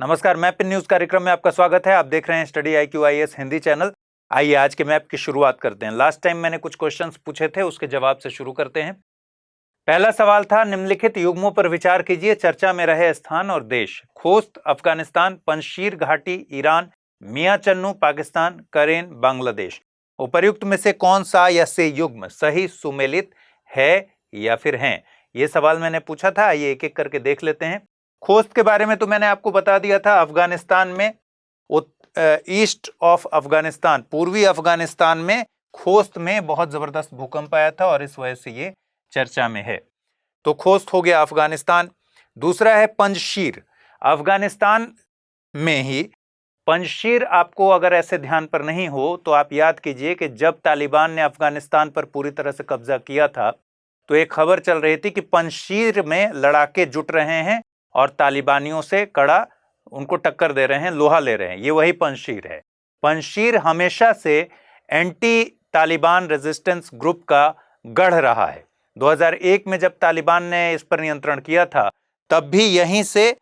नमस्कार, map in news कार्यक्रम में आपका स्वागत है। आप देख रहे हैं study IQ IAS Hindi channel. आइए आज के मैप की शुरुआत करते हैं। लास्ट टाइम मैंने कुछ क्वेश्चंस पूछे थे, उसके जवाब से शुरू करते हैं। पहला सवाल था, निम्नलिखित युग्मों पर विचार कीजिए, चर्चा में रहे स्थान और देश। खोस्त अफगानिस्तान, पंजशीर घाटी ईरान, मियां चन्नू पाकिस्तान, करेन बांग्लादेश। उपर्युक्त में से कौन सा या से युग्म सही सुमेलित है या फिर हैं? ये सवाल मैंने पूछा था। आइए एक एक करके देख लेते हैं। खोस्त के बारे में तो मैंने आपको बता दिया था। अफगानिस्तान में ईस्ट ऑफ अफगानिस्तान, पूर्वी अफगानिस्तान में खोस्त में बहुत जबरदस्त भूकंप आया था और इस वजह से ये चर्चा में है। तो खोस्त हो गया अफगानिस्तान। दूसरा है पंजशीर, अफगानिस्तान में ही। पंजशीर आपको अगर ऐसे ध्यान पर नहीं हो तो आप याद कीजिए कि जब तालिबान ने अफगानिस्तान पर पूरी तरह से कब्जा किया था तो एक खबर चल रही थी कि पंजशीर में लड़ाके जुट रहे हैं और तालिबानियों से कड़ा उनको टक्कर दे रहे हैं, लोहा ले रहे हैं। ये वही पंजशीर है। पंजशीर हमेशा से एंटी तालिबान रेजिस्टेंस ग्रुप का गढ़ रहा है। 2001 में जब तालिबान ने इस पर नियंत्रण किया था तब भी यहीं से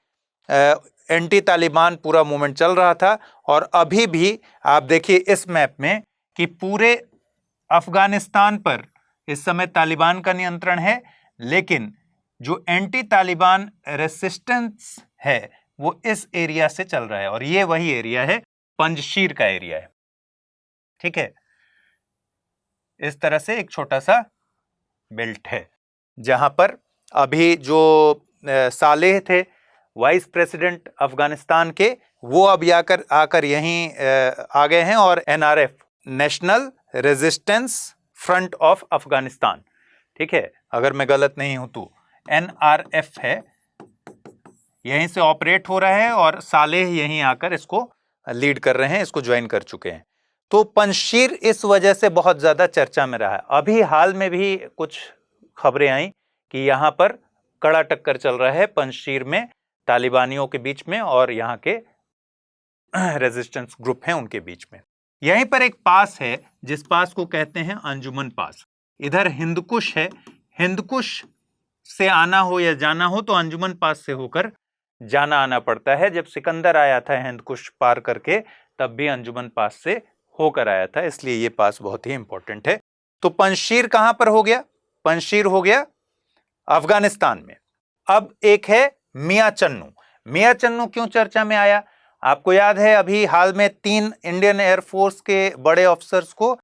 एंटी तालिबान पूरा मूवमेंट चल रहा था। और अभी भी आप देखिए इस मैप में कि पूरे अफगानिस्तान पर इस समय तालिबान का नियंत्रण है, लेकिन जो एंटी तालिबान रेसिस्टेंस है वो इस एरिया से चल रहा है और ये वही एरिया है, पंजशीर का एरिया है। ठीक है, इस तरह से एक छोटा सा बेल्ट है जहां पर अभी जो सालेह थे वाइस प्रेसिडेंट अफगानिस्तान के, वो अब आकर यहीं आ गए हैं और NRF, national resistance front of Afghanistan, ठीक है, अगर मैं गलत नहीं हूं तो NRF है, यहीं से ऑपरेट हो रहा है और सालेह यहीं आकर इसको लीड कर रहे हैं, इसको ज्वाइन कर चुके हैं। तो पंजशीर इस वजह से बहुत ज्यादा चर्चा में रहा है। अभी हाल में भी कुछ खबरें आई कि यहां पर कड़ा टक्कर चल रहा है पंजशीर में तालिबानियों के बीच में और यहाँ के रेजिस्टेंस ग्रुप हैं उनके बीच में। यहीं पर एक पास है जिस पास को कहते हैं अंजुमन पास। इधर हिंदकुश है, हिंदकुश से आना हो या जाना हो तो अंजुमन पास से होकर जाना आना पड़ता है। जब सिकंदर आया था हिंदकुश पार करके तब भी अंजुमन पास से होकर आया था, इसलिए ये पास बहुत ही इंपॉर्टेंट है। तो पंजशीर कहां पर हो गया? पंजशीर हो गया अफगानिस्तान में। अब एक है मियां चन्नू। मियां चन्नू क्यों चर्चा में आया? आपको याद है अभी हाल में 3 इंडियन एयरफोर्स के बड़े ऑफिसर्स को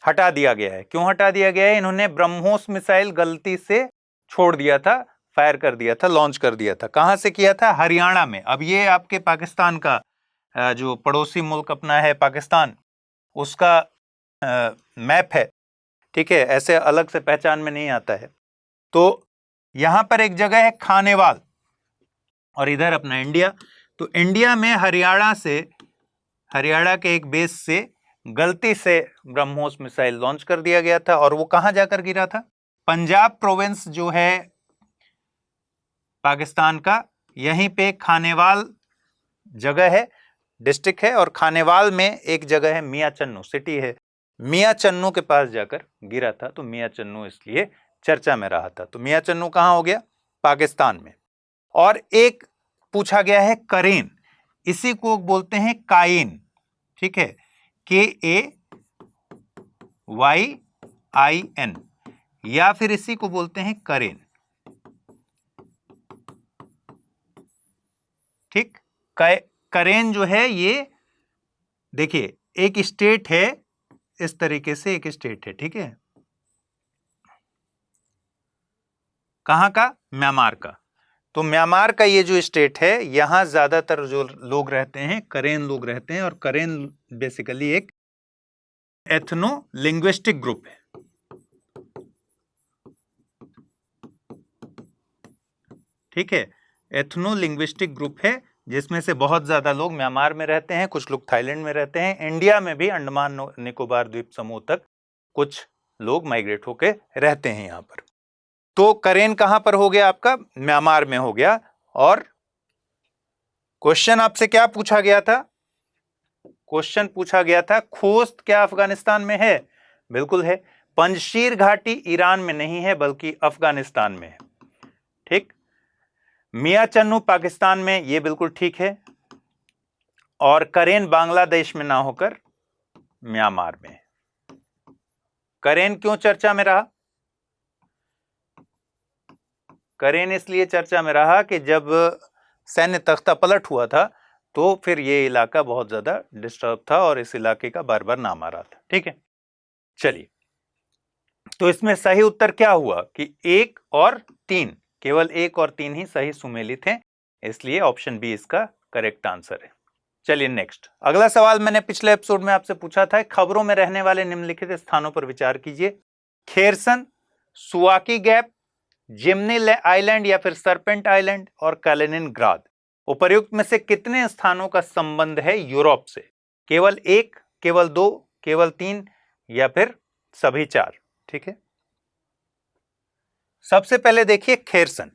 हटा दिया गया है। क्यों हटा दिया गया है? इन्होंने ब्रह्मोस मिसाइल गलती से छोड़ दिया था, फायर कर दिया था, लॉन्च कर दिया था। कहां से किया था? हरियाणा में। अब ये आपके पाकिस्तान का जो पड़ोसी मुल्क अपना है पाकिस्तान, उसका मैप है, ठीक है, ऐसे अलग से पहचान में नहीं आता है। तो यहां पर एक जगह है खानेवाल और इधर अपना इंडिया। तो इंडिया में हरियाणा के एक बेस से गलती से ब्रह्मोस मिसाइल लॉन्च कर दिया गया था और वो कहां जाकर गिरा था? पंजाब प्रोविंस जो है पाकिस्तान का, यहीं पे खानेवाल जगह है, डिस्ट्रिक्ट है, और खानेवाल में एक जगह है मियां चन्नू, सिटी है, मियां चन्नू के पास जाकर गिरा था। तो मियां चन्नू इसलिए चर्चा में रहा था। तो मियां चन्नू कहां हो गया? पाकिस्तान में। और एक पूछा गया है करेन, इसी को बोलते हैं काइन, ठीक है, KAYIN, या फिर इसी को बोलते हैं करेन। ठीक, करेन जो है ये देखिए एक स्टेट है, इस तरीके से एक स्टेट है, ठीक है, कहां का? म्यांमार का। तो म्यांमार का ये जो स्टेट है, यहां ज्यादातर जो लोग रहते हैं करेन लोग रहते हैं और करेन बेसिकली एक एथनो लिंग्विस्टिक ग्रुप है। ठीक है, एथनो लिंग्विस्टिक ग्रुप है जिसमें से बहुत ज्यादा लोग म्यांमार में रहते हैं, कुछ लोग थाईलैंड में रहते हैं, इंडिया में भी अंडमान निकोबार द्वीप समूह तक कुछ लोग माइग्रेट होकर रहते हैं यहां पर। तो करेन कहां पर हो गया? आपका म्यांमार में हो गया। और क्वेश्चन आपसे क्या पूछा गया था? क्वेश्चन पूछा गया था खोस्त क्या अफगानिस्तान में है? बिल्कुल है। पंजशीर घाटी ईरान में नहीं है बल्कि अफगानिस्तान में है। ठीक, मियां चन्नू पाकिस्तान में, ये बिल्कुल ठीक है। और करेन बांग्लादेश में ना होकर म्यांमार में। करेन क्यों चर्चा में रहा? करेन इसलिए चर्चा में रहा कि जब सैन्य तख्ता पलट हुआ था तो फिर ये इलाका बहुत ज्यादा डिस्टर्ब था और इस इलाके का बार बार नाम आ रहा था। ठीक है, चलिए, तो इसमें सही उत्तर क्या हुआ कि 1 और 3, केवल 1 और 3 ही सही सुमेलित हैं, इसलिए ऑप्शन बी इसका करेक्ट आंसर है। चलिए नेक्स्ट, अगला सवाल मैंने पिछले एपिसोड में आपसे पूछा था, खबरों में रहने वाले निम्नलिखित स्थानों पर विचार कीजिए। खेरसन, सुवाकी गैप, जिम्नी आइलैंड या फिर सरपेंट आइलैंड और कैलिनिनग्राद। उपर्युक्त में से कितने स्थानों का संबंध है यूरोप से? केवल 1, केवल 2, केवल 3 या फिर सभी 4? ठीक है, सबसे पहले देखिए खेरसन।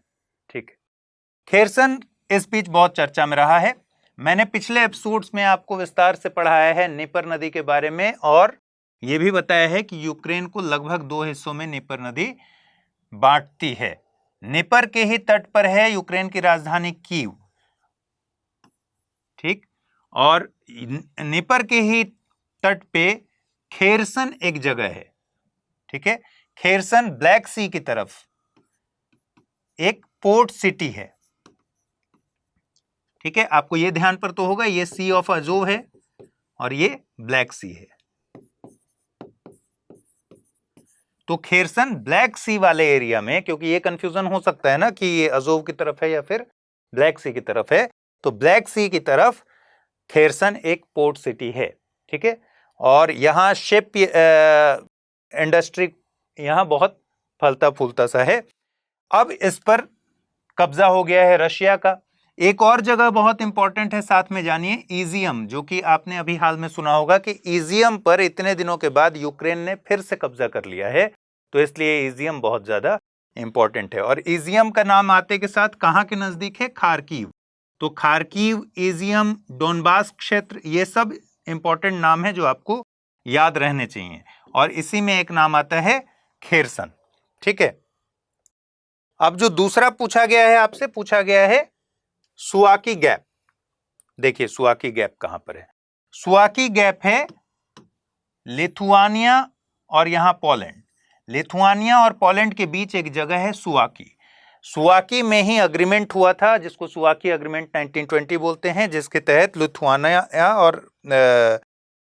ठीक है, खेरसन इस बीच बहुत चर्चा में रहा है। मैंने पिछले एपिसोड्स में आपको विस्तार से पढ़ाया है नीपर नदी के बारे में और यह भी बताया है कि यूक्रेन को लगभग 2 हिस्सों में नीपर नदी बांटती है। नीपर के ही तट पर है यूक्रेन की राजधानी कीव। ठीक, और नीपर के ही तट पे खेरसन एक जगह है। ठीक है, खेरसन ब्लैक सी की तरफ एक पोर्ट सिटी है। ठीक है, आपको यह ध्यान पर तो होगा, ये सी ऑफ अजोव है और ये ब्लैक सी है। तो खेरसन ब्लैक सी वाले एरिया में, क्योंकि ये कंफ्यूजन हो सकता है ना कि ये अजोव की तरफ है या फिर ब्लैक सी की तरफ है, तो ब्लैक सी की तरफ खेरसन एक पोर्ट सिटी है। ठीक है, और यहां शिप इंडस्ट्री यहां बहुत फलता फूलता सा है। अब इस पर कब्जा हो गया है रशिया का। एक और जगह बहुत इंपॉर्टेंट है, साथ में जानिए, इजियम, जो कि आपने अभी हाल में सुना होगा कि इजियम पर इतने दिनों के बाद यूक्रेन ने फिर से कब्जा कर लिया है, तो इसलिए इजियम बहुत ज्यादा इंपॉर्टेंट है। और इजियम का नाम आते के साथ कहां के नजदीक है? खार्किव। तो खार्किव, इजियम, डोनबास क्षेत्र, ये सब इंपॉर्टेंट नाम है जो आपको याद रहने चाहिए। और इसी में एक नाम आता है खेरसन। ठीक है, अब जो दूसरा पूछा गया है, आपसे पूछा गया है सुवाकी गैप। देखिए सुवाकी गैप कहां पर है? सुवाकी गैप है लिथुआनिया और यहां पोलैंड। लिथुआनिया और पोलैंड के बीच एक जगह है सुवाकी। सुवाकी में ही अग्रीमेंट हुआ था, जिसको सुवाकी अग्रीमेंट 1920 बोलते हैं, जिसके तहत लिथुआनिया और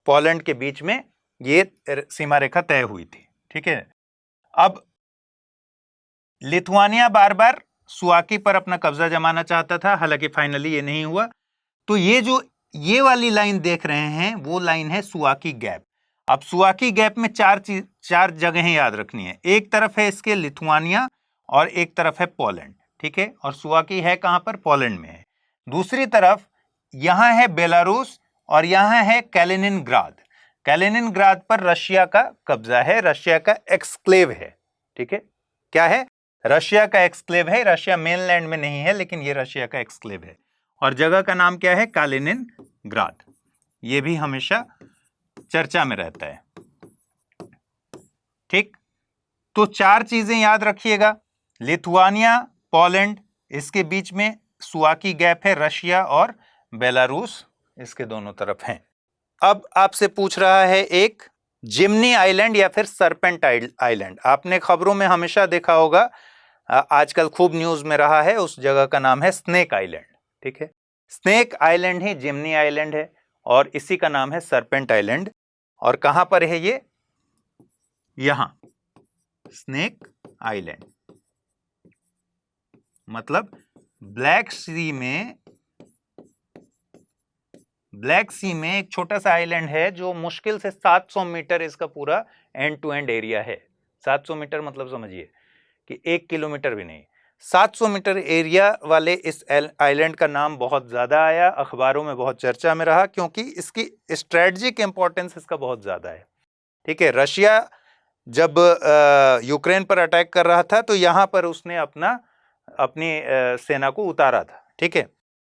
पोलैंड के बीच में ये सीमा रेखा तय हुई थी। ठीक है, अब लिथुआनिया बार बार सुवाकी पर अपना कब्जा जमाना चाहता था, हालांकि फाइनली ये नहीं हुआ। तो ये जो ये वाली लाइन देख रहे हैं वो लाइन है सुवाकी गैप। अब सुवाकी गैप में चार जगहें याद रखनी है। एक तरफ है इसके लिथुआनिया और एक तरफ है पोलैंड। ठीक है, और सुवाकी है कहां पर? पोलैंड में है। दूसरी तरफ यहां है बेलारूस और यहां है कैलिनिनग्राद। कैलिनिनग्राद पर रशिया का कब्जा है, रशिया का एक्सक्लेव है। ठीक है, क्या है? रशिया का एक्सक्लेव है। रशिया मेनलैंड में नहीं है, लेकिन ये रशिया का एक्सक्लेव है। और जगह का नाम क्या है? कैलिनिनग्राद। ये भी हमेशा चर्चा में रहता है। ठीक, तो 4 चीजें याद रखिएगा। लिथुआनिया, पोलैंड, इसके बीच में सुवाकी गैप है, रशिया और बेलारूस इसके दोनों तरफ हैं। अब आपसे पूछ रहा है एक जिम्नी आइलैंड या फिर सरपेंट आइलैंड। आपने खबरों में हमेशा देखा होगा, आजकल खूब न्यूज में रहा है, उस जगह का नाम है स्नेक आइलैंड। ठीक है, स्नेक आइलैंड ही जिम्नी आइलैंड है और इसी का नाम है सरपेंट आइलैंड। और कहां पर है ये? यहां स्नेक आइलैंड, मतलब ब्लैक सी में एक छोटा सा आइलैंड है जो मुश्किल से 700 मीटर इसका पूरा एंड टू एंड एरिया है। 700 मीटर मतलब समझिए कि 1 किलोमीटर भी नहीं, 700 मीटर एरिया वाले इस आइलैंड का नाम बहुत ज्यादा आया, अखबारों में बहुत चर्चा में रहा, क्योंकि इसकी स्ट्रेटजिक इंपॉर्टेंस इसका बहुत ज्यादा है। ठीक है, रशिया जब यूक्रेन पर अटैक कर रहा था तो यहां पर उसने अपनी सेना को उतारा था। ठीक है,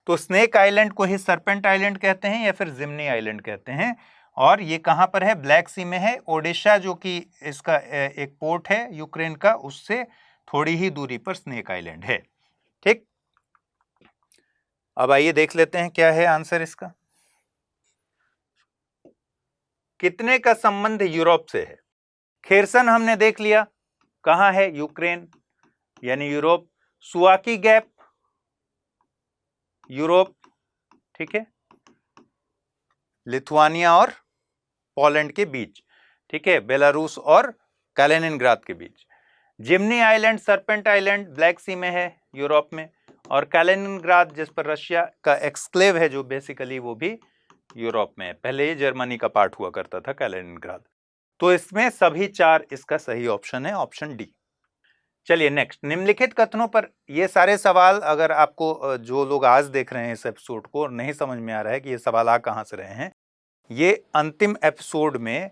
तो स्नेक आइलैंड को ही सरपेंट आइलैंड कहते हैं या फिर जिम्नी आइलैंड कहते हैं। और ये कहां पर है? ब्लैक सी में है। ओडिशा जो कि इसका एक पोर्ट है यूक्रेन का, उससे थोड़ी ही दूरी पर स्नेक आइलैंड है। ठीक, अब आइए देख लेते हैं क्या है आंसर इसका। कितने का संबंध यूरोप से है? खेरसन हमने देख लिया, कहां है? यूक्रेन यानी यूरोप। सुवाकी गैप यूरोप, ठीक है, लिथुआनिया और पोलैंड के बीच, ठीक है, बेलारूस और कैलिनिनग्राद के बीच। Zmiinyi island, serpent island black sea में है यूरोप में, और कैलिनिनग्राद जिस पर रशिया का एक्सक्लेव है जो बेसिकली, वो भी यूरोप में है। पहले ये जर्मनी का पार्ट हुआ करता था कैलिनिनग्राद। तो इसमें सभी चार इसका सही ऑप्शन है, ऑप्शन डी। चलिए नेक्स्ट, निम्नलिखित कथनों पर, ये सारे सवाल अगर आपको जो लोग आज देख रहे हैं इस एपिसोड को नहीं समझ में आ रहा है कि ये सवाल आ कहां से रहे हैं, ये अंतिम एपिसोड में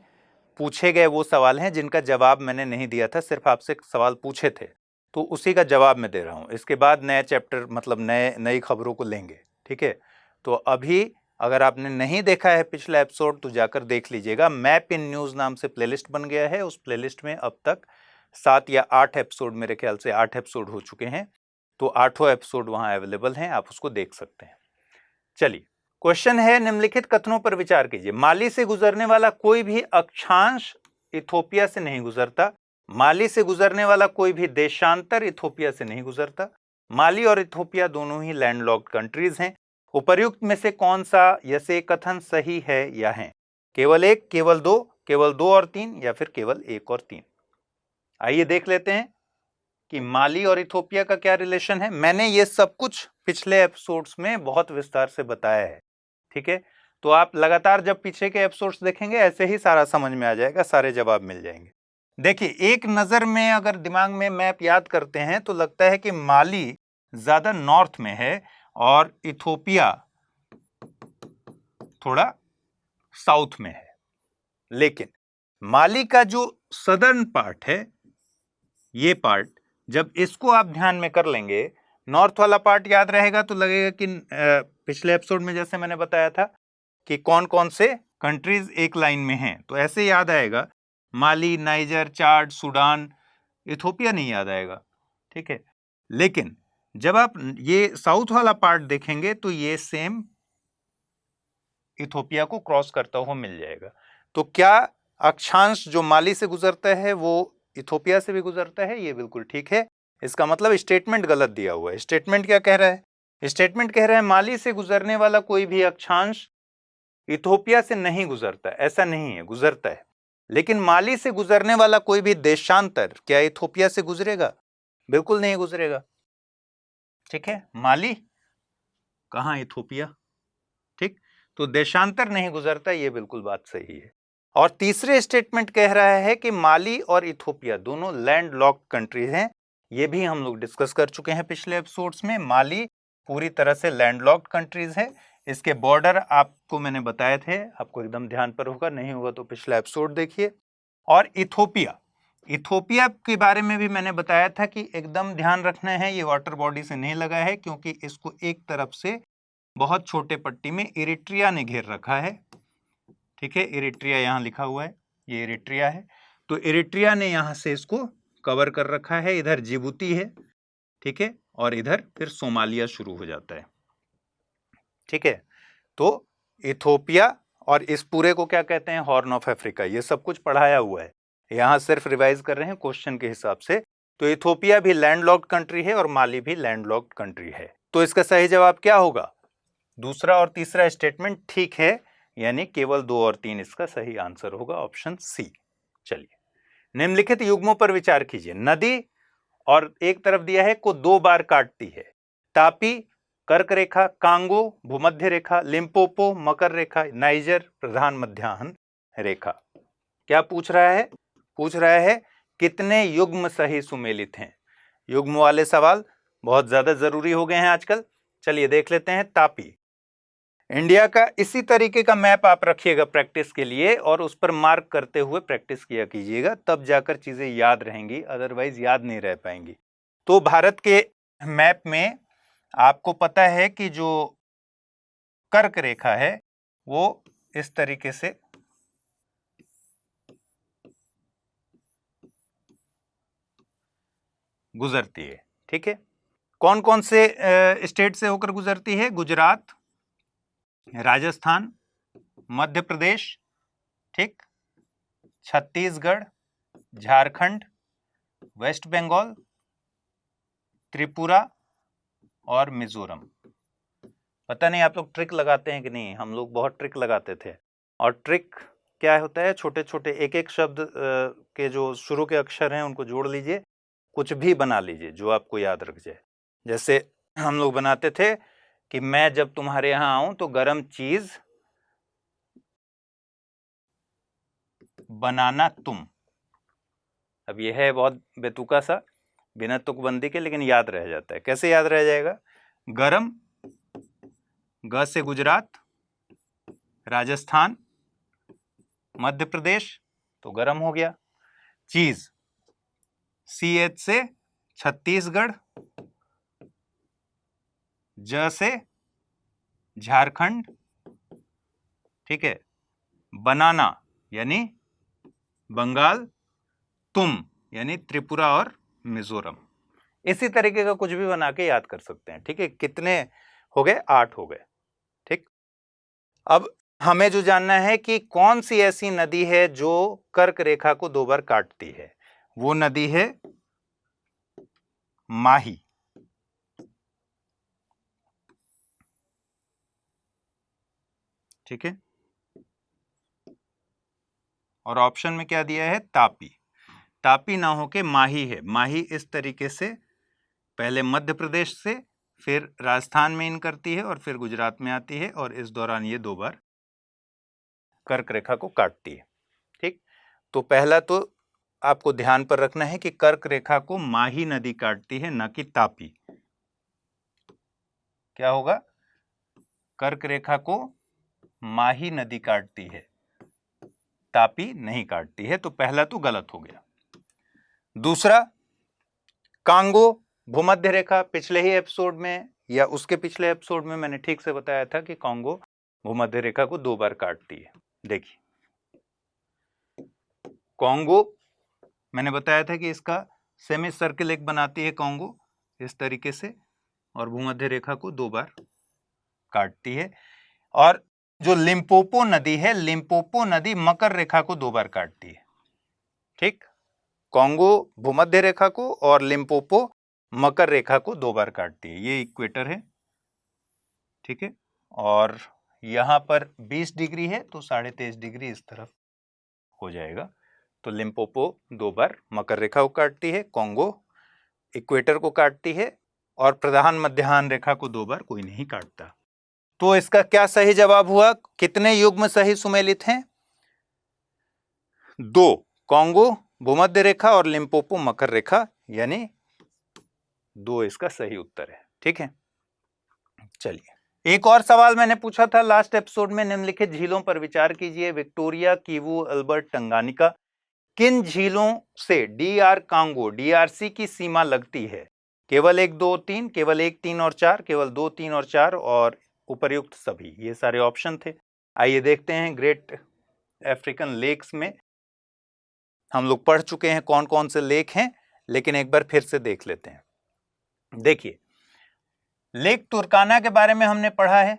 पूछे गए वो सवाल हैं जिनका जवाब मैंने नहीं दिया था, सिर्फ आपसे सवाल पूछे थे, तो उसी का जवाब मैं दे रहा हूं। इसके बाद नए चैप्टर मतलब नई खबरों को लेंगे, ठीक है। तो अभी अगर आपने नहीं देखा है पिछला एपिसोड तो जाकर देख लीजिएगा। मैप इन न्यूज़ नाम से प्लेलिस्ट बन गया है, उस प्लेलिस्ट में अब तक 7 या 8 एपिसोड, मेरे ख्याल से 8 एपिसोड हो चुके हैं, तो 8 एपिसोड वहां अवेलेबल हैं, आप उसको देख सकते हैं। चलिए, क्वेश्चन है, निम्नलिखित कथनों पर विचार कीजिए। माली से गुजरने वाला कोई भी अक्षांश इथोपिया से नहीं गुजरता। माली से गुजरने वाला कोई भी देशांतर इथोपिया से नहीं गुजरता। माली और इथोपिया दोनों ही लैंडलॉक्ड कंट्रीज हैं। उपर्युक्त में से कौन सा यसे कथन सही है या है? केवल एक, केवल दो और तीन, या फिर केवल एक और तीन? आइए देख लेते हैं कि माली और इथोपिया का क्या रिलेशन है। मैंने ये सब कुछ पिछले एपिसोड्स में बहुत विस्तार से बताया है, ठीक है। तो आप लगातार जब पीछे के एपिसोड्स देखेंगे ऐसे ही सारा समझ में आ जाएगा, सारे जवाब मिल जाएंगे। देखिए, एक नजर में अगर दिमाग में मैप याद करते हैं तो लगता है कि माली ज्यादा नॉर्थ में है और इथोपिया थोड़ा साउथ में है। लेकिन माली का जो सदर्न पार्ट है, ये पार्ट, जब इसको आप ध्यान में कर लेंगे, नॉर्थ वाला पार्ट याद रहेगा तो लगेगा कि पिछले एपिसोड में जैसे मैंने बताया था कि कौन कौन से कंट्रीज एक लाइन में हैं, तो ऐसे याद आएगा, माली, नाइजर, चाड, सूडान, इथोपिया नहीं याद आएगा, ठीक है। लेकिन जब आप ये साउथ वाला पार्ट देखेंगे तो ये सेम इथोपिया को क्रॉस करता हुआ मिल जाएगा। तो क्या अक्षांश जो माली से गुजरता है वो इथोपिया से भी गुजरता है? ये बिल्कुल ठीक है। इसका मतलब स्टेटमेंट गलत दिया हुआ है। स्टेटमेंट क्या कह रहा है? स्टेटमेंट कह रहा है माली से गुजरने वाला कोई भी अक्षांश इथोपिया से नहीं गुजरता। ऐसा नहीं है, गुजरता है। लेकिन माली से गुजरने वाला कोई भी देशांतर क्या इथोपिया से गुजरेगा? बिल्कुल नहीं गुजरेगा, ठीक है। माली कहां, इथोपिया, ठीक। तो देशांतर नहीं गुजरता, ये बिल्कुल बात सही है। और तीसरे स्टेटमेंट कह रहा है कि माली और इथोपिया दोनों लैंडलॉक्ड कंट्रीज हैं। ये भी हम लोग डिस्कस कर चुके हैं पिछले एपिसोड्स में। माली पूरी तरह से लैंडलॉक्ड कंट्रीज है। इसके बॉर्डर आपको मैंने बताए थे, आपको एकदम ध्यान पर होगा, नहीं होगा तो पिछला एपिसोड देखिए। और इथोपिया के बारे में भी मैंने बताया था कि एकदम ध्यान रखना है, ये वाटर बॉडी से नहीं लगा है, क्योंकि इसको एक तरफ से बहुत छोटे पट्टी में इरिट्रिया ने घेर रखा है, ठीक है। इरिट्रिया यहाँ लिखा हुआ है, ये इरिट्रिया है। तो इरिट्रिया ने यहाँ से इसको कवर कर रखा है। इधर जिबूती है, ठीक है, और इधर फिर सोमालिया शुरू हो जाता है, ठीक है। तो इथोपिया और इस पूरे को क्या कहते हैं? Horn of Africa. ये सब कुछ पढ़ाया हुआ है, यहाँ सिर्फ रिवाइज कर रहे हैं क्वेश्चन के हिसाब से। तो इथोपिया भी लैंडलॉक्ड कंट्री है और माली भी लैंडलॉक्ड कंट्री है। तो इसका सही जवाब क्या होगा? दूसरा और तीसरा स्टेटमेंट ठीक है, यानी केवल 2 और 3 इसका सही आंसर होगा, ऑप्शन सी। चलिए, निम्नलिखित युग्मों पर विचार कीजिए। नदी और एक तरफ दिया है को 2 बार काटती है। तापी, कर्क रेखा, कांगो, भूमध्य रेखा, लिम्पोपो, मकर रेखा, नाइजर, प्रधान मध्याह्न रेखा। क्या पूछ रहा है? पूछ रहा है कितने युग्म सही सुमेलित हैं। युग्म वाले सवाल बहुत ज्यादा जरूरी हो गए हैं आजकल। चलिए देख लेते हैं। तापी, इंडिया का इसी तरीके का मैप आप रखिएगा प्रैक्टिस के लिए और उस पर मार्क करते हुए प्रैक्टिस किया कीजिएगा, तब जाकर चीजें याद रहेंगी, अदरवाइज याद नहीं रह पाएंगी। तो भारत के मैप में आपको पता है कि जो कर्क रेखा है वो इस तरीके से गुजरती है, ठीक है। कौन कौन से स्टेट से होकर गुजरती है? गुजरात, राजस्थान, मध्य प्रदेश, ठीक, छत्तीसगढ़, झारखंड, वेस्ट बंगाल, त्रिपुरा और मिजोरम। पता नहीं आप लोग ट्रिक लगाते हैं कि नहीं, हम लोग बहुत ट्रिक लगाते थे। और ट्रिक क्या होता है, छोटे छोटे एक एक शब्द के जो शुरू के अक्षर हैं उनको जोड़ लीजिए, कुछ भी बना लीजिए जो आपको याद रख जाए। जैसे हम लोग बनाते थे कि मैं जब तुम्हारे यहाँ आऊं तो गरम चीज बनाना तुम। अब यह है बहुत बेतुका सा, बिना तुकबंदी के, लेकिन याद रह जाता है। कैसे याद रह जाएगा? गरम, ग से गुजरात, राजस्थान, मध्य प्रदेश, तो गरम हो गया। चीज, CH से छत्तीसगढ़, ज से झारखंड, ठीक है। बनाना यानी बंगाल, तुम यानी त्रिपुरा और मिजोरम। इसी तरीके का कुछ भी बना के याद कर सकते हैं, ठीक है। कितने हो गए? 8 हो गए, ठीक। अब हमें जो जानना है कि कौन सी ऐसी नदी है जो कर्क रेखा को 2 बार काटती है। वो नदी है माही, ठीक है। और ऑप्शन में क्या दिया है? तापी। तापी ना होके माही है। माही इस तरीके से पहले मध्य प्रदेश से, फिर राजस्थान में इन करती है और फिर गुजरात में आती है, और इस दौरान ये 2 बार कर्क रेखा को काटती है, ठीक। तो पहला तो आपको ध्यान पर रखना है कि कर्क रेखा को माही नदी काटती है, ना कि तापी। क्या होगा? कर्क रेखा को माही नदी काटती है, तापी नहीं काटती है। तो पहला तो गलत हो गया। दूसरा, कांगो भूमध्य रेखा, पिछले ही एपिसोड में या उसके पिछले एपिसोड में मैंने ठीक से बताया था कि कांगो भूमध्य रेखा को 2 बार काटती है। देखिए, कांगो मैंने बताया था कि इसका सेमी सर्किल एक बनाती है कांगो इस तरीके से, और भूमध्य रेखा को 2 बार काटती है। और जो लिम्पोपो नदी है, लिम्पोपो नदी मकर रेखा को 2 बार काटती है, ठीक। कांगो भूमध्य रेखा को और लिम्पोपो मकर रेखा को 2 बार काटती है। ये इक्वेटर है, ठीक है। और यहां पर 20 डिग्री है तो 23.5 डिग्री इस तरफ हो जाएगा। तो लिम्पोपो 2 बार मकर रेखा को काटती है, कांगो इक्वेटर को काटती है, और प्रधान मध्याह्न रेखा को 2 बार कोई नहीं काटता। तो इसका क्या सही जवाब हुआ? कितने युग्म सही सुमेलित हैं? 2, कांगो भूमध्य रेखा और लिम्पोपो मकर रेखा, यानी 2 इसका सही उत्तर है, ठीक है। चलिए, एक और सवाल मैंने पूछा था लास्ट एपिसोड में, निम्नलिखित झीलों पर विचार कीजिए। Victoria, Kivu, Albert, Tanganyika. किन झीलों से DR कांगो DRC की सीमा लगती है? केवल 1, 2, 3, केवल 1, 3 और 4, केवल 2, 3 और 4, और उपर्युक्त सभी। ये सारे ऑप्शन थे। आइए देखते हैं। ग्रेट अफ्रीकन लेक्स में हम लोग पढ़ चुके हैं कौन कौन से लेक हैं, लेकिन एक बार फिर से देख लेते हैं। देखिए, लेक तुर्काना के बारे में हमने पढ़ा है,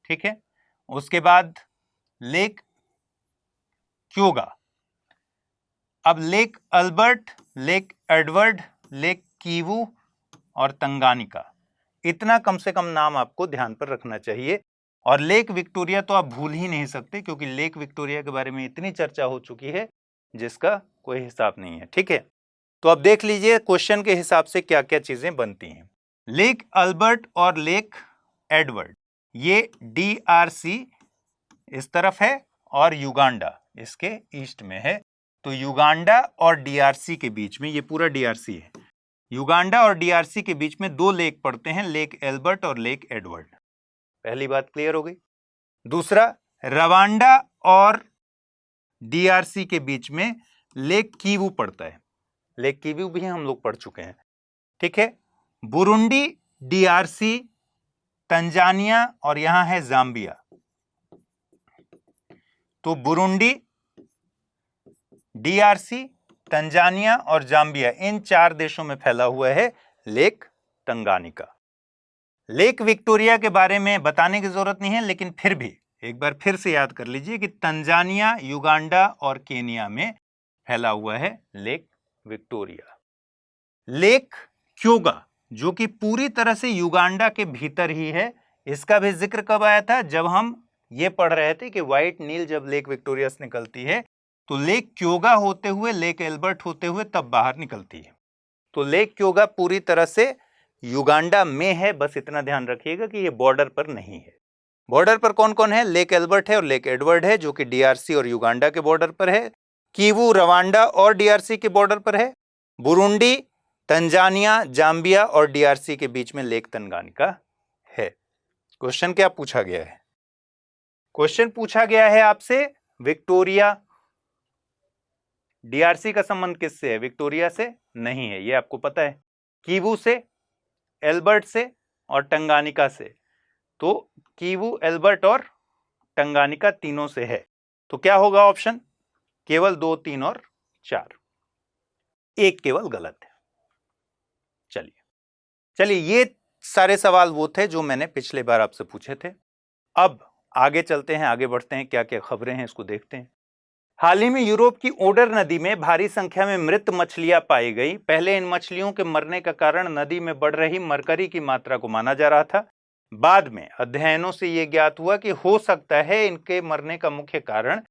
ठीक है। उसके बाद लेक क्यूगा, अब lake Albert, lake Edward, lake Kivu और तंगानिका। इतना कम से कम नाम आपको ध्यान पर रखना चाहिए। और लेक विक्टोरिया तो आप भूल ही नहीं सकते, क्योंकि लेक विक्टोरिया के बारे में इतनी चर्चा हो चुकी है जिसका कोई हिसाब नहीं है, ठीक है। तो अब देख लीजिए क्वेश्चन के हिसाब से क्या क्या चीजें बनती हैं। लेक अल्बर्ट और लेक एडवर्ड, ये DRC इस तरफ है और युगांडा इसके ईस्ट में है। तो युगांडा और DRC के बीच में, ये पूरा DRC है, युगांडा और DRC के बीच में 2 लेक पड़ते हैं, लेक एल्बर्ट और लेक एडवर्ड। पहली बात क्लियर हो गई। दूसरा, रवांडा और DRC के बीच में लेक कीवू पड़ता है। लेक कीवू भी हम लोग पढ़ चुके हैं, ठीक है। बुरुंडी, DRC, तंजानिया और यहां है जाम्बिया। तो बुरुंडी, DRC, तंजानिया और जाम्बिया, इन 4 देशों में फैला हुआ है लेक तंगानिका। लेक विक्टोरिया के बारे में बताने की जरूरत नहीं है, लेकिन फिर भी एक बार फिर से याद कर लीजिए कि तंजानिया, युगांडा और केनिया में फैला हुआ है लेक विक्टोरिया। लेक क्योगा जो कि पूरी तरह से युगांडा के भीतर ही है, इसका भी जिक्र कब आया था? जब हम ये पढ़ रहे थे कि व्हाइट नील जब लेक विक्टोरिया से निकलती है तो लेक क्योगा होते हुए, लेक एल्बर्ट होते हुए तब बाहर निकलती है। तो लेक क्योगा पूरी तरह से युगांडा में है, बस इतना ध्यान रखिएगा कि ये बॉर्डर पर नहीं है। बॉर्डर पर कौन कौन है? लेक एल्बर्ट है और लेक एडवर्ड है जो कि डीआरसी और युगांडा के बॉर्डर पर है। कीवू रवांडा और डीआरसी के बॉर्डर पर है। बुरुंडी, तंजानिया, जाम्बिया और डीआरसी के बीच में लेक तंगानिका है। क्वेश्चन क्या पूछा गया है? क्वेश्चन पूछा गया है आपसे विक्टोरिया, डीआरसी का संबंध किससे है? विक्टोरिया से नहीं है, ये आपको पता है। कीवू से, एल्बर्ट से और टंगानिका से। तो कीवू, एल्बर्ट और टंगानिका तीनों से है। तो क्या होगा ऑप्शन? केवल 2, 3 और 4, एक केवल गलत है। चलिए ये सारे सवाल वो थे जो मैंने पिछले बार आपसे पूछे थे। अब आगे चलते हैं, आगे बढ़ते हैं, क्या क्या खबरें हैं इसको देखते हैं। हाल ही में यूरोप की ओडर नदी में भारी संख्या में मृत मछलियां पाई गई। पहले इन मछलियों के मरने का कारण नदी में बढ़ रही मरकरी की मात्रा को माना जा रहा था। बाद में अध्ययनों से यह ज्ञात हुआ कि हो सकता है इनके मरने का मुख्य कारण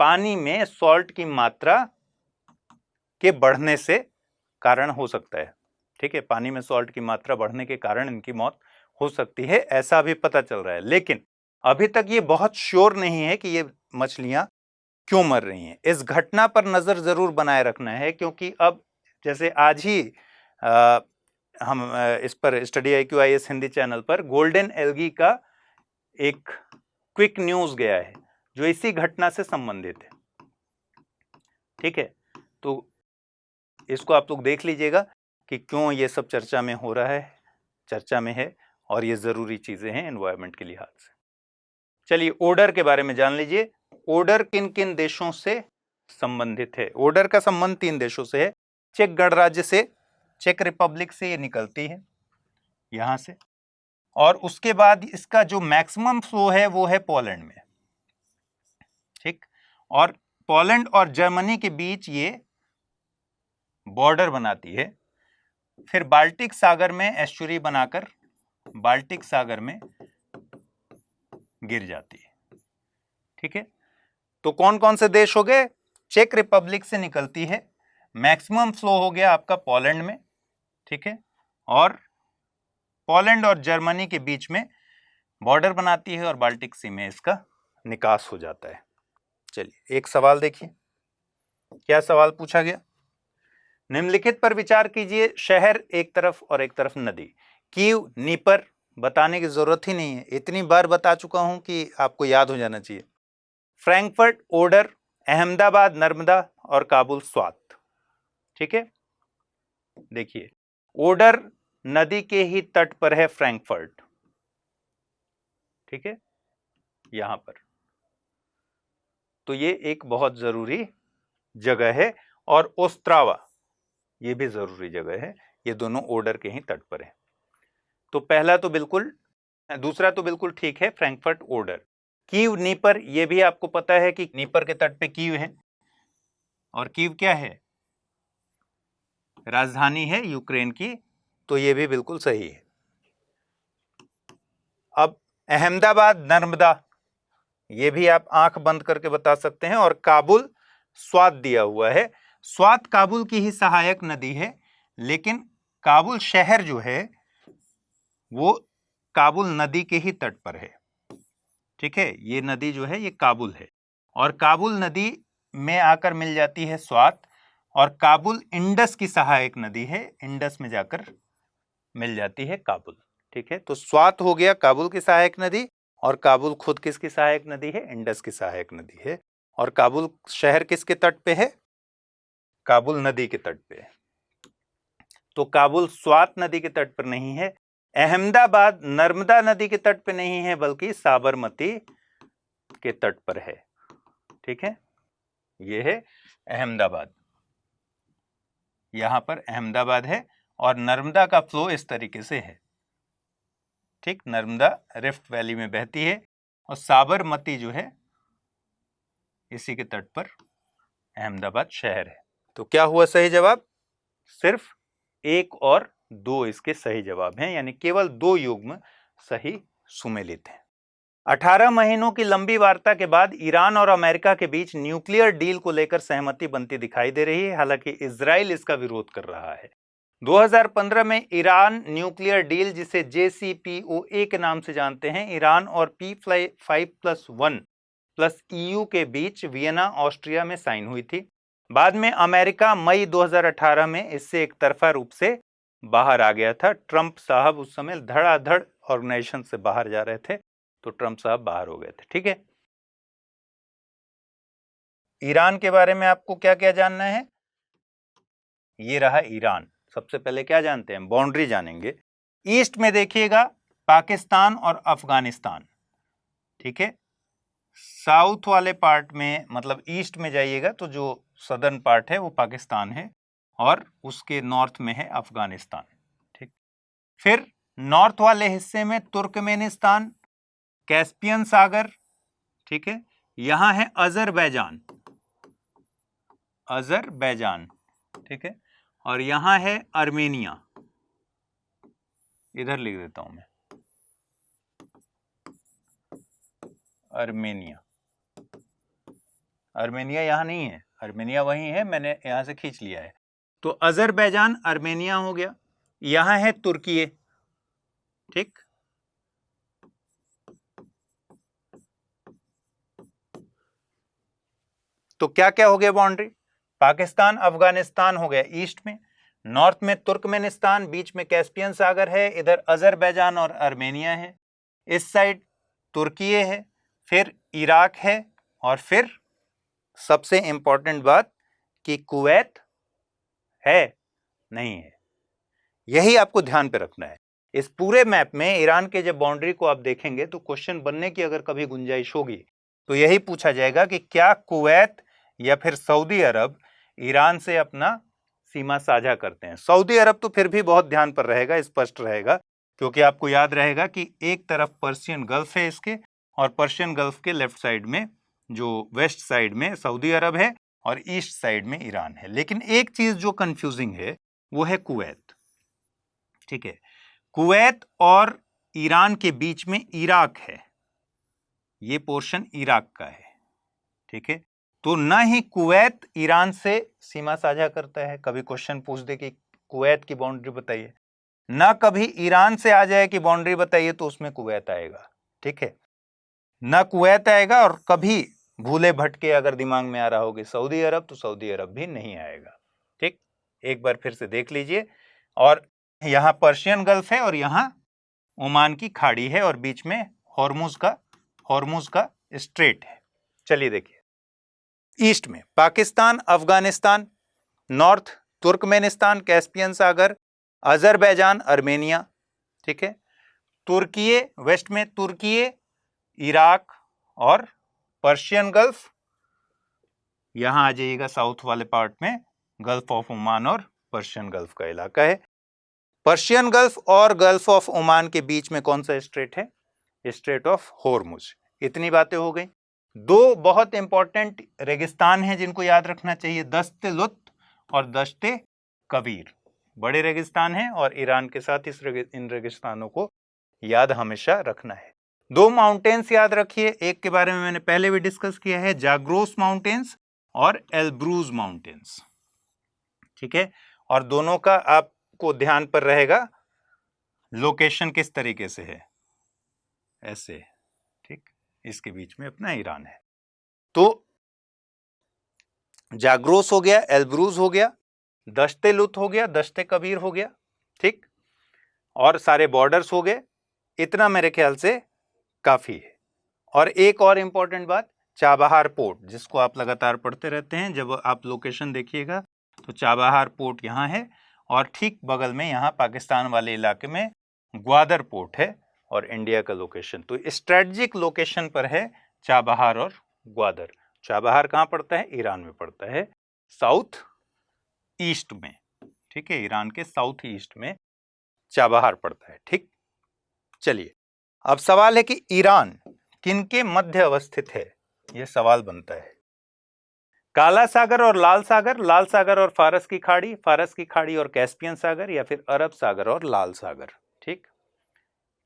पानी में सॉल्ट की मात्रा के बढ़ने से कारण हो सकता है। ठीक है, पानी में सॉल्ट की मात्रा बढ़ने के कारण इनकी मौत हो सकती है, ऐसा भी पता चल रहा है। लेकिन अभी तक ये बहुत श्योर नहीं है कि ये मछलियां क्यों मर रही हैं। इस घटना पर नजर जरूर बनाए रखना है, क्योंकि अब जैसे आज ही हम इस पर स्टडी IQ-IAS हिंदी चैनल पर गोल्डन एल्गी का एक क्विक न्यूज गया है जो इसी घटना से संबंधित है। ठीक है, तो इसको आप लोग देख लीजिएगा कि क्यों ये सब चर्चा में हो रहा है, चर्चा में है, और ये जरूरी चीजें हैं एनवायरनमेंट के लिहाज से। चलिए ओडर के बारे में जान लीजिए। ओडर किन किन देशों से संबंधित है? ओडर का संबंध 3 देशों से है। चेक गणराज्य से, चेक रिपब्लिक से ये निकलती है यहां से, और उसके बाद इसका जो मैक्सिमम फ्लो है वो है पोलैंड में। ठीक, और पोलैंड और जर्मनी के बीच ये बॉर्डर बनाती है। फिर बाल्टिक सागर में एस्चुरी बनाकर बाल्टिक सागर में गिर जाती है। ठीक है, तो कौन कौन से देश हो गए? चेक रिपब्लिक से निकलती है, मैक्सिमम फ्लो हो गया आपका पोलैंड में। ठीक है, और पोलैंड और जर्मनी के बीच में बॉर्डर बनाती है और बाल्टिक सी में इसका निकास हो जाता है। चलिए एक सवाल देखिए, क्या सवाल पूछा गया? निम्नलिखित पर विचार कीजिए। शहर एक तरफ और एक तरफ नदी। कीव, नीपर, बताने की जरूरत ही नहीं है, इतनी बार बता चुका हूं कि आपको याद हो जाना चाहिए। फ्रैंकफर्ट ओडर, अहमदाबाद नर्मदा और काबुल स्वात। ठीक है, देखिए ओडर नदी के ही तट पर है फ्रैंकफर्ट। ठीक है, यहां पर, तो ये एक बहुत जरूरी जगह है, और ओस्त्रावा ये भी जरूरी जगह है। ये दोनों ओडर के ही तट पर है। तो पहला तो बिल्कुल, दूसरा तो बिल्कुल ठीक है, फ्रैंकफर्ट ओडर। कीव, नीपर, ये भी आपको पता है कि नीपर के तट पे कीव है, और कीव क्या है? राजधानी है यूक्रेन की, तो ये भी बिल्कुल सही है। अब अहमदाबाद नर्मदा, ये भी आप आंख बंद करके बता सकते हैं, और काबुल स्वात दिया हुआ है। स्वात काबुल की ही सहायक नदी है, लेकिन काबुल शहर जो है वो काबुल नदी के ही तट पर है। ठीक है, ये नदी जो है ये काबुल है, और काबुल नदी में आकर मिल जाती है स्वात, और काबुल इंडस की सहायक नदी है, इंडस में जाकर मिल जाती है काबुल। ठीक है, तो स्वात हो गया काबुल की सहायक नदी, और काबुल खुद किसकी सहायक नदी है? इंडस की सहायक नदी है। और काबुल शहर किसके तट पे है? काबुल नदी के तट पे है। तो काबुल स्वात नदी के तट पर नहीं है। अहमदाबाद नर्मदा नदी के तट पे नहीं है, बल्कि साबरमती के तट पर है। ठीक है, यह है अहमदाबाद, यहां पर अहमदाबाद है, और नर्मदा का फ्लो इस तरीके से है। ठीक, नर्मदा रिफ्ट वैली में बहती है, और साबरमती जो है इसी के तट पर अहमदाबाद शहर है। तो क्या हुआ सही जवाब? सिर्फ 1 और 2 इसके सही जवाब हैं, यानी केवल 2 युग्म सही सुमेलित हैं। 18 महीनों की लंबी वार्ता के बाद ईरान और अमेरिका के बीच न्यूक्लियर डील को लेकर सहमति बनती दिखाई दे रही है, हालांकि इजराइल इसका विरोध कर रहा है। 2015 में ईरान न्यूक्लियर डील, जिसे JCPOA के नाम से जानते हैं, ईरान और P5+1 प्लस EU के बीच वियना ऑस्ट्रिया में साइन हुई थी। बाद में अमेरिका मई 2018 में इससे एक तरफा रूप से बाहर आ गया था। ट्रंप साहब उस समय धड़ाधड़ ऑर्गेनाइजेशन से बाहर जा रहे थे, तो ट्रंप साहब बाहर हो गए थे। ठीक है, ईरान के बारे में आपको क्या क्या जानना है? ये रहा ईरान। सबसे पहले क्या जानते हैं? बाउंड्री जानेंगे। ईस्ट में देखिएगा पाकिस्तान और अफगानिस्तान, ठीक है। साउथ वाले पार्ट में, मतलब ईस्ट में जाइएगा तो जो सदर्न पार्ट है वो पाकिस्तान है और उसके नॉर्थ में है अफगानिस्तान, ठीक। फिर नॉर्थ वाले हिस्से में तुर्कमेनिस्तान, कैस्पियन सागर, ठीक है। यहां है अजरबैजान, अजरबैजान, ठीक है। और यहां है अर्मेनिया, इधर लिख देता हूं मैं, अर्मेनिया। अर्मेनिया यहां नहीं है, अर्मेनिया वहीं है, मैंने यहां से खींच लिया है। तो अजरबैजान अर्मेनिया हो गया। यहां है तुर्की, ठीक। तो क्या क्या हो गया बाउंड्री? पाकिस्तान अफगानिस्तान हो गया ईस्ट में, नॉर्थ में तुर्कमेनिस्तान, बीच में कैस्पियन सागर है, इधर अजरबैजान और अर्मेनिया है, इस साइड तुर्की है, फिर इराक है, और फिर सबसे इंपॉर्टेंट बात कि कुवैत है नहीं है। यही आपको ध्यान पे रखना है। इस पूरे मैप में ईरान के जब बाउंड्री को आप देखेंगे तो क्वेश्चन बनने की अगर कभी गुंजाइश होगी तो यही पूछा जाएगा कि क्या कुवैत या फिर सऊदी अरब ईरान से अपना सीमा साझा करते हैं। सऊदी अरब तो फिर भी बहुत ध्यान पर रहेगा, स्पष्ट रहेगा, क्योंकि आपको याद रहेगा कि एक तरफ पर्शियन गल्फ है इसके, और पर्शियन गल्फ के लेफ्ट साइड में, जो वेस्ट साइड में सऊदी अरब है और ईस्ट साइड में ईरान है। लेकिन एक चीज जो कंफ्यूजिंग है वो है कुवैत, ठीक है। कुवैत और ईरान के बीच में इराक है, ये पोर्शन इराक का है, ठीक है। तो ना ही कुवैत ईरान से सीमा साझा करता है, कभी क्वेश्चन पूछ दे कि कुवैत की बाउंड्री बताइए, ना कभी ईरान से आ जाए कि बाउंड्री बताइए तो उसमें कुवैत आएगा, ठीक है। ना कुवैत आएगा, और कभी भूले भटके अगर दिमाग में आ रहा होगी सऊदी अरब, तो सऊदी अरब भी नहीं आएगा, ठीक। एक बार फिर से देख लीजिए, और यहां पर्शियन गल्फ है और यहां ओमान की खाड़ी है, और बीच में हॉर्मुज का स्ट्रेट है। चलिए देखिए, ईस्ट में Pakistan Afghanistan, north Turkmenistan Caspian सागर, अजरबैजान अर्मेनिया, ठीक है। तुर्की, वेस्ट में तुर्की, इराक और पर्शियन गल्फ। यहां आ जाइएगा साउथ वाले पार्ट में गल्फ ऑफ ओमान और पर्शियन गल्फ का इलाका है। पर्शियन गल्फ और गल्फ ऑफ ओमान के बीच में कौन सा स्ट्रेट है? Strait of Hormuz. इतनी बातें हो गई। दो बहुत इंपॉर्टेंट रेगिस्तान हैं जिनको याद रखना चाहिए, दश्त लुत्फ और दश्त कबीर। बड़े रेगिस्तान हैं और ईरान के साथ इन रेगिस्तानों को याद हमेशा रखना है। दो माउंटेन्स याद रखिए, एक के बारे में मैंने पहले भी डिस्कस किया है, जाग्रोस माउंटेन्स और एल्ब्रूज माउंटेन्स, ठीक है। और दोनों का आपको ध्यान पर रहेगा लोकेशन किस तरीके से है, ऐसे, ठीक। इसके बीच में अपना ईरान है। तो जाग्रोस हो गया, एल्ब्रूज हो गया, दश्ते लुत्फ हो गया, दश्ते कबीर हो गया, ठीक। और सारे बॉर्डर्स हो गए। इतना मेरे ख्याल से काफी है। और एक और इंपॉर्टेंट बात, चाबहार पोर्ट, जिसको आप लगातार पढ़ते रहते हैं, जब आप लोकेशन देखिएगा तो चाबहार पोर्ट यहाँ है, और ठीक बगल में यहाँ पाकिस्तान वाले इलाके में ग्वादर पोर्ट है, और इंडिया का लोकेशन तो स्ट्रेटजिक लोकेशन पर है चाबहार और ग्वादर। चाबहार कहाँ पड़ता है? ईरान में पड़ता है, साउथ ईस्ट में, ठीक है। ईरान के साउथ ईस्ट में चाबहार पड़ता है, ठीक। चलिए, अब सवाल है कि ईरान किनके मध्य अवस्थित है, यह सवाल बनता है। काला सागर और लाल सागर और फारस की खाड़ी और कैस्पियन सागर, या फिर अरब सागर और लाल सागर। ठीक,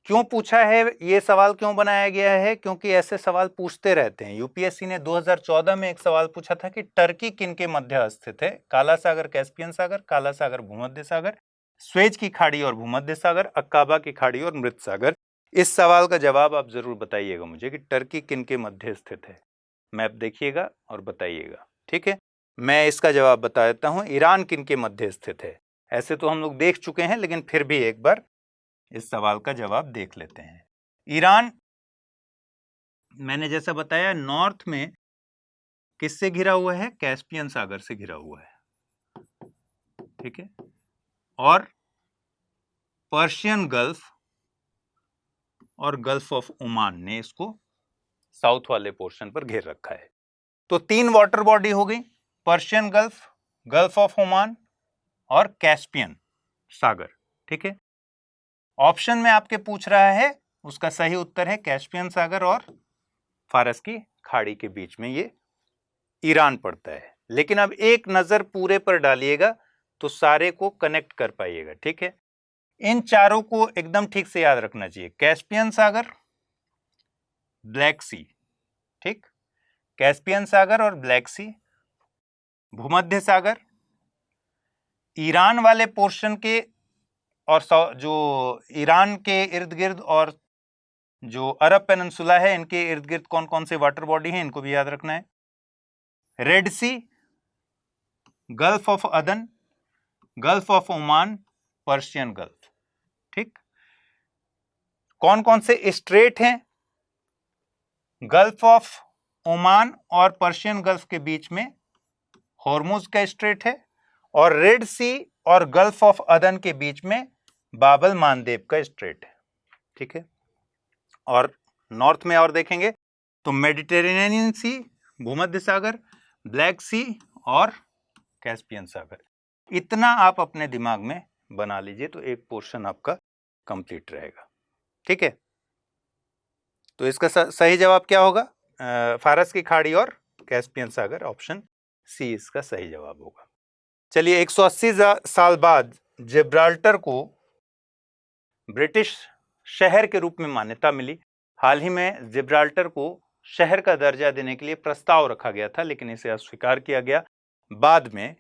क्यों पूछा है ये सवाल, क्यों बनाया गया है? क्योंकि ऐसे सवाल पूछते रहते हैं। यूपीएससी ने 2014 में एक सवाल पूछा था कि टर्की किनके मध्य स्थित है? काला सागर, कैस्पियन सागर, काला सागर, भूमध्य सागर, स्वेज की खाड़ी और भूमध्य सागर, अक्काबा की खाड़ी और मृत सागर। इस सवाल का जवाब आप जरूर बताइएगा मुझे कि टर्की किनके मध्य स्थित है। मैप देखिएगा और बताइएगा। ठीक है, मैं इसका जवाब बता देता हूं, ईरान किनके मध्य स्थित है। ऐसे तो हम लोग देख चुके हैं, लेकिन फिर भी एक बार इस सवाल का जवाब देख लेते हैं। ईरान, मैंने जैसा बताया, नॉर्थ में किससे घिरा हुआ है? कैस्पियन सागर से घिरा हुआ है। ठीक है, और पर्शियन गल्फ और गल्फ ऑफ ओमान ने इसको साउथ वाले पोर्शन पर घेर रखा है। तो 3 वाटर बॉडी हो गई, Persian gulf, gulf of Oman और कैस्पियन सागर। ठीक है, ऑप्शन में आपके पूछ रहा है, उसका सही उत्तर है कैस्पियन सागर और फारस की खाड़ी के बीच में ये ईरान पड़ता है। लेकिन अब एक नजर पूरे पर डालिएगा तो सारे को कनेक्ट कर पाइएगा। ठीक है, इन चारों को एकदम ठीक से याद रखना चाहिए। कैस्पियन सागर, ब्लैक सी, ठीक, कैस्पियन सागर और ब्लैक सी, भूमध्य सागर, ईरान वाले पोर्शन के और जो ईरान के इर्द गिर्द और जो अरब पेनिनसुला है, इनके इर्द गिर्द कौन कौन से वाटर बॉडी हैं, इनको भी याद रखना है। Red Sea, Gulf of Aden, Gulf of Oman, Persian Gulf. ठीक, कौन कौन से स्ट्रेट हैं? गल्फ ऑफ ओमान और पर्शियन गल्फ के बीच में हॉर्मुज का स्ट्रेट है, और रेड सी और गल्फ ऑफ अदन के बीच में बाबल मानदेब का स्ट्रेट है। ठीक है, और नॉर्थ में और देखेंगे तो मेडिटेरेनियन सी, भूमध्य सागर, ब्लैक सी और कैस्पियन सागर। इतना आप अपने दिमाग में बना लीजिए तो एक पोर्शन आपका कंप्लीट रहेगा। ठीक है, तो इसका सही जवाब क्या होगा? फारस की खाड़ी और कैस्पियन सागर, ऑप्शन सी इसका सही जवाब होगा। चलिए, 180 साल बाद जिब्राल्टर को ब्रिटिश शहर के रूप में मान्यता मिली। हाल ही में जिब्राल्टर को शहर का दर्जा देने के लिए प्रस्ताव रखा गया था, लेकिन इसे अस्वीकार किया गया। बाद में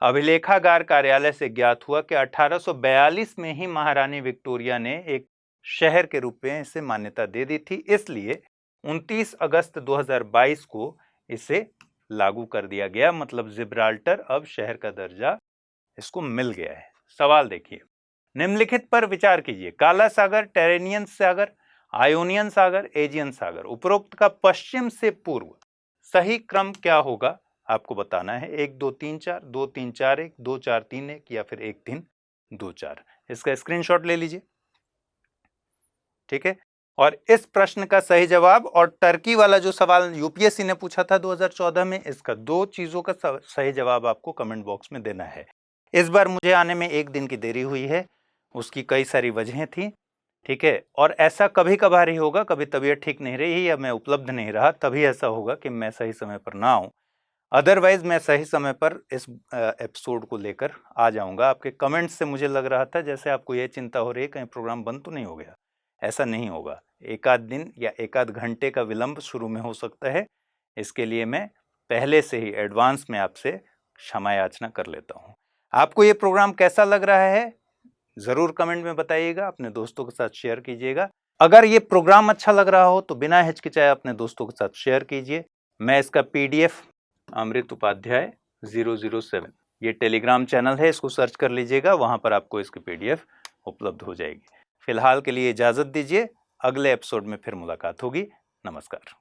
अभिलेखागार कार्यालय से ज्ञात हुआ कि 1842 में ही महारानी विक्टोरिया ने एक शहर के रूप में इसे मान्यता दे दी थी। इसलिए 29 अगस्त 2022 को इसे लागू कर दिया गया। मतलब जिब्राल्टर अब शहर का दर्जा इसको मिल गया है। सवाल देखिए, निम्नलिखित पर विचार कीजिए। काला सागर, टेरेनियन सागर, आयोनियन सागर, एजियन सागर, उपरोक्त का पश्चिम से पूर्व सही क्रम क्या होगा आपको बताना है। 1 2 3 4, 2 3 4 1, 2 4 3 1 या फिर 1 3 2 4। इसका स्क्रीनशॉट ले लीजिए। ठीक है, और इस प्रश्न का सही जवाब और टर्की वाला जो सवाल यूपीएससी ने पूछा था 2014 में, इसका 2 चीजों का सही जवाब आपको कमेंट बॉक्स में देना है। इस बार मुझे आने में 1 दिन की देरी हुई है, उसकी कई सारी वजहें थी। ठीक है, और ऐसा कभी कभार ही होगा, कभी तबीयत ठीक नहीं रही या मैं उपलब्ध नहीं रहा, तभी ऐसा होगा कि मैं सही समय पर ना आऊं। अदरवाइज मैं सही समय पर इस एपिसोड को लेकर आ जाऊंगा। आपके कमेंट्स से मुझे लग रहा था जैसे आपको ये चिंता हो रही है कहीं प्रोग्राम बंद तो नहीं हो गया। ऐसा नहीं होगा, 1 आध दिन या 1 आध घंटे का विलंब शुरू में हो सकता है। इसके लिए मैं पहले से ही एडवांस में आपसे क्षमा याचना कर लेता हूँ। आपको ये प्रोग्राम कैसा लग रहा है जरूर कमेंट में बताइएगा, अपने दोस्तों के साथ शेयर कीजिएगा। अगर ये प्रोग्राम अच्छा लग रहा हो तो बिना हिचकिचाए अपने दोस्तों के साथ शेयर कीजिए। मैं इसका PDF अमृत उपाध्याय 007 ये टेलीग्राम चैनल है, इसको सर्च कर लीजिएगा, वहां पर आपको इसकी PDF उपलब्ध हो जाएगी। फिलहाल के लिए इजाजत दीजिए, अगले एपिसोड में फिर मुलाकात होगी। नमस्कार।